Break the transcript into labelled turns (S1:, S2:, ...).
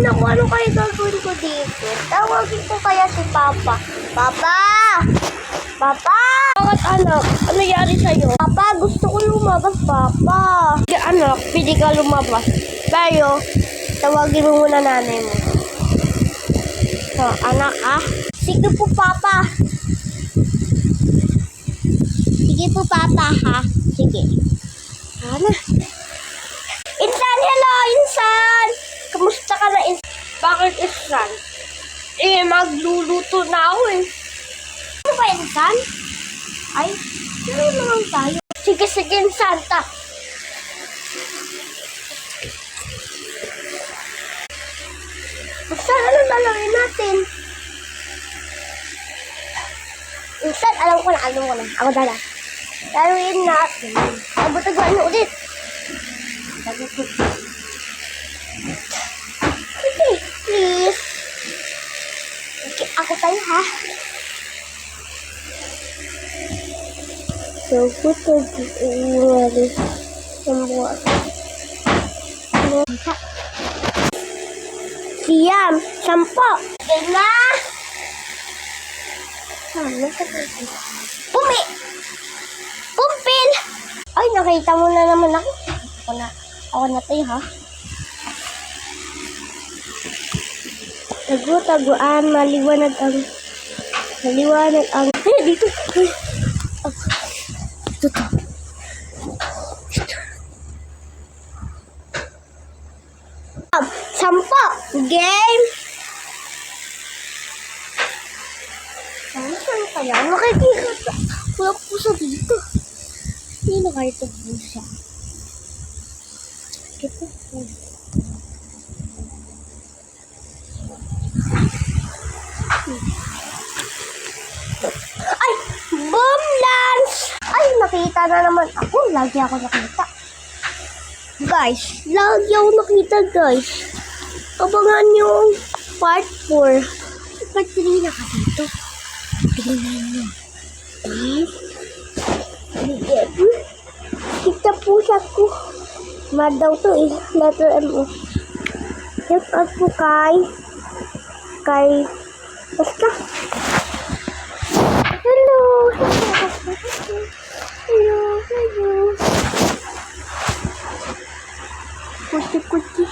S1: na kung ano kayo gagawin ko dito. Tawagin ko kaya si Papa. Papa! Papa! Bakit anak? Ano nangyari sa'yo? Papa, gusto ko lumabas, Papa. Sige anak, pwede ka lumabas. Pero, tawagin mo muna nanay mo. So, anak ah. Sige po, Papa. Sige po, Papa ha. Sige. Sana. Insan, hello, Insan! Kamusta ka na, Insan? Bakit, Insan? Magluluto na ako eh. Ano ba, Insan? Ay, laro naman tayo. Sige, sige, Insan, ta. Insan, ano lalawin natin? Insan, alam ko na. Ako dala. Lalawin natin. Abot-aguan mo ulit. Okay, please. Okay, ako tayo ha. So, putog uwari ng buwan. Siyam, 10. Okay na. Pumpil! Ay, nakita mo na naman ako. Ako na tayo ha. Tagu-taguan, maliwanag ang dito. Dito to. 10. Game. Saan kaya? Nakikita. Wala pusa dito. Hindi na kayo ito pusa. Ito po. Ay! Boom lunch! Ay, nakita na naman ako. Lagi ako nakita. Guys, lagi ako nakita, guys. Abangan yung part 4. Part 3 na ka dito. Tingnan nyo. Kita po siya ko. Mad daw to eh. Letter M o. Shout out po kay basta. Hello. Hello. Kuti-kuti.